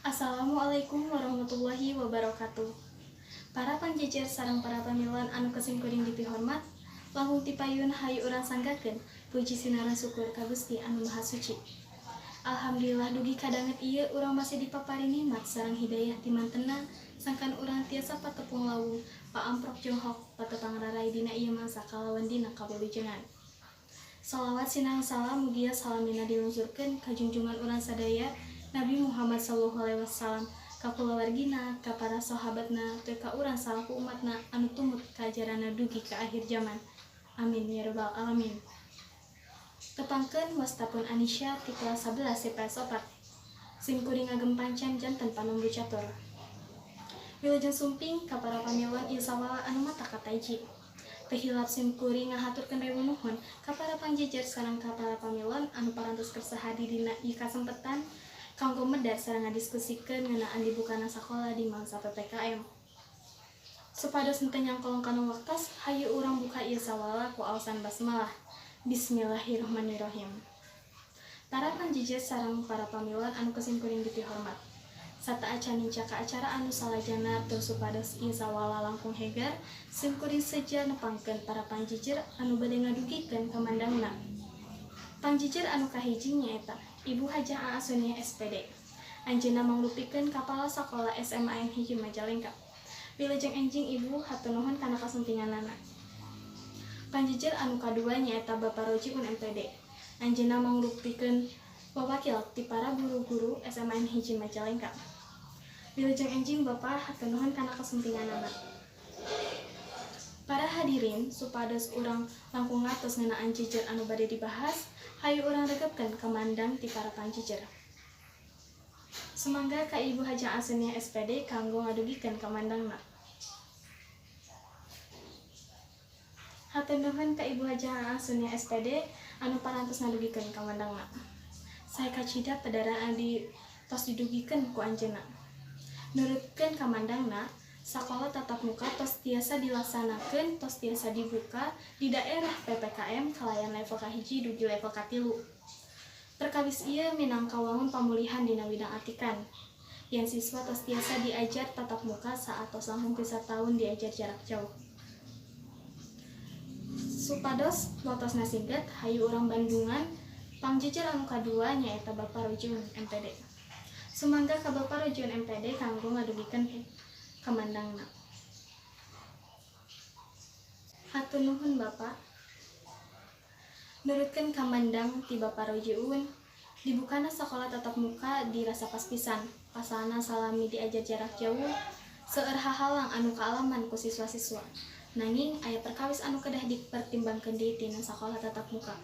Assalamualaikum warahmatullahi wabarakatuh. Para panjajar sareng para pamiluan anu kesingkuring dipihormat, langkung tipayun hayu urang sanggakeun puji sinaran syukur ka Gusti anu Maha Suci. Alhamdulillah dugi kadanget ieu urang masih dipapari nikmat sareng hidayah ti mantena sangkan urang tiasa patepung lawuh paamprok jonghok patepang rarai dina ieu mangsa kalawan dina kawilujengan. Salawat sinang salam mugia salamina dilungsurkeun ka junjungan urang sadaya Nabi Muhammad SAW, ka kulawargina, ka para sahabatna, teu ka urang salaku umatna anu tumut ka ajaranna dugi ka akhir zaman. Amin ya rabbal alamin. Tepangkeun wastapun Anisya ti kelas 11 CPS 4. Simkuring ngagem pancan janten panombu catur. Wilujeng sumping ka para pamiluan ieu sawala anu mata kataiji. Teu hilap simkuring ngahaturkeun rewu nuhun ka para panjajar sareng ka para pamiluan anu parantos kersa hadir dina ieu kasempetan kanggo medar sareng ngadiskusikeun ngeunaan dibukana sakola di mangsa PPKM. Supados henteu nyangkolong kana waktos, hayu urang buka ieu sawala ku aosan basmalah. Bismillahirrahmanirrahim. Para panjajar sareng para pamiluan anu kesingkuring dipihormat. Sata acan ninca ka acara anu salajana tur supados ieu sawala langkung hegar, simkuring seja nepangkeun para panjajar anu bade ngadugikeun kamandangna. Panjajar anu kahiji nyaeta Ibu Hajah A'asunia SPD. Anjeunna manglupikeun kapala sakola SMA N1 Majalengka. Wilujeng enjing Ibu hatur nuhun kana kasuntinganana. Panjajar anu kadua nyaeta Bapak Rojiun MPD. Anjeunna manglupikeun wawakil ti para guru-guru SMA N1 Majalengka. Wilujeng enjing Bapak hatur nuhun kana kasuntinganana. Para hadirin, supados urang langkung ngatos ngeunaan jejer anu bade dibahas, hayu urang regepkeun kamandang ti para panjajar. Sumangga ka Ibu Hajah A'asunia SPD kanggo ngadugikeun kamandangna. Hatur nuhun ka Ibu Hajah A'asunia SPD anu parantos ngadugikeun kamandangna. Sae kacida padaran anu tos didugikeun ku anjeunna. Nurutkeun kamandangna, sakola tatap muka tos tiasa dilaksanakeun tos tiasa dibuka di daerah PPKM kalayan level kahiji dugi level katilu. Perkawis ieu minangka wangun pamulihan dina widang atikan. Yen siswa tos tiasa diajar tatap muka saatos langkung 3 tahun diajar jarak jauh. Supados watosna singkat, hayu urang Bandungan, pangjajar anu kadua nyaeta Bapak Rojiun MPD. Sumangga ka Bapak Rojiun MPD kanggo ngadugikeun kamandangna. Hatur nuhun Bapak. Nurutkeun kamandang ti Bapak Rojiun, dibukana sakola tatap muka dirasa pas pisan. Pasalna salami diajar jarak jauh, seueur hahalang anu kaalaman ku siswa-siswa. Nanging aya perkawis anu kedah dipertimbangkeun deui tina sakola tatap muka.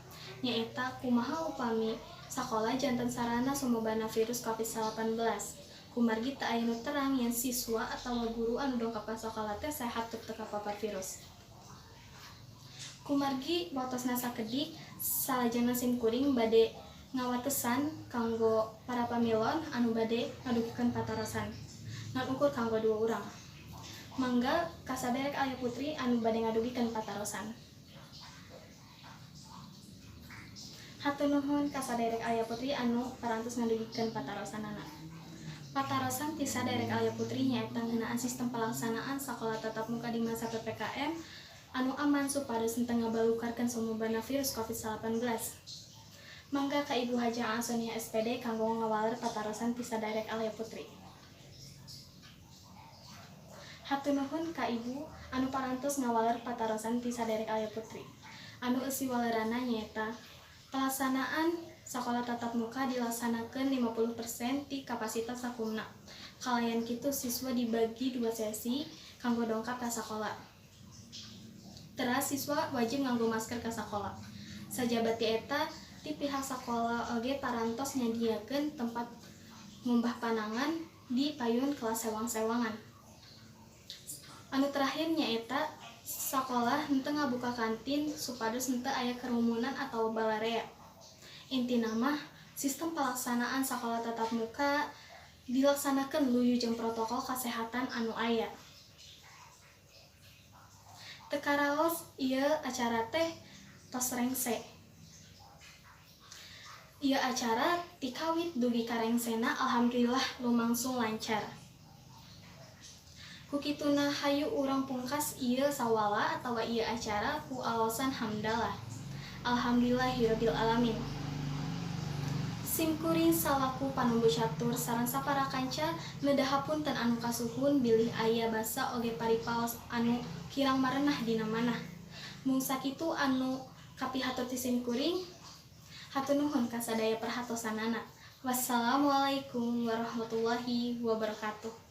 Nyaeta kumaha upami sakola janten sarana sumobana virus COVID-19. Kumargi teu aya nu terang yen siswa atawa guru anu dongkap ka sakola teh sehat teu kapapar virus. Kumargi watosna sakedik salajengna simkuring bade ngawatesan kanggo para pamilon anu bade ngadugikeun patarosan. Ngan ukur kanggo 2 urang. Mangga kasaderek aya putri anu bade ngadugikeun patarosan. Hatur nuhun kasaderek aya putri anu parantos ngadugikeun patarosanana. Patarosan ti saderek aya putri nyaeta ngeunaan sistem pelaksanaan sakola tatap muka di masa PPKM anu aman supados henteu ngabalukarkeun sumobana virus COVID-19. Mangga ka Ibu Hajah A'asunia SPD kanggo ngawaler patarosan ti saderek aya putri. Hatur nuhun ka Ibu anu parantos ngawaler patarosan ti saderek aya putri. Anu eusi walerana nyaeta pelaksanaan sakola tatap muka dilaksanakeun 50% ti kapasitas sakumna. Kalayan kitu siswa dibagi 2 sesi kanggo dongkap ka sakola. Teras siswa wajib nganggo masker ka sakola. Sajabat ti eta ti pihak sakola oge parantos nyadiakeun tempat ngumbah panangan di payun kelas sewang-sewangan. Anu terakhir nyaeta sakola henteu ngabuka kantin supados henteu aya kerumunan atawa balarea. Intina mah sistem pelaksanaan sakola tatap muka dilaksanakeun luyu jeung protokol kesehatan anu aya. Teu karaos ieu acara teh tos rengse. Ieu acara tikawit dugi karengsena alhamdulillah lumangsung lancar. Kukituna hayu urang pungkas ieu sawala atawa ieu acara ku alasan hamdalah. Alhamdulillahirabbil alamin. Simkuring salaku panumbu catur sareng sapara kanca neudahapunten anu kasuhun bilih aya basa oge paripaos anu kirang marenah dina manah. Mung sakitu anu kapihatur ti simkuring. Hatur nuhun ka sadaya perhatosanana. Wassalamualaikum warahmatullahi wabarakatuh.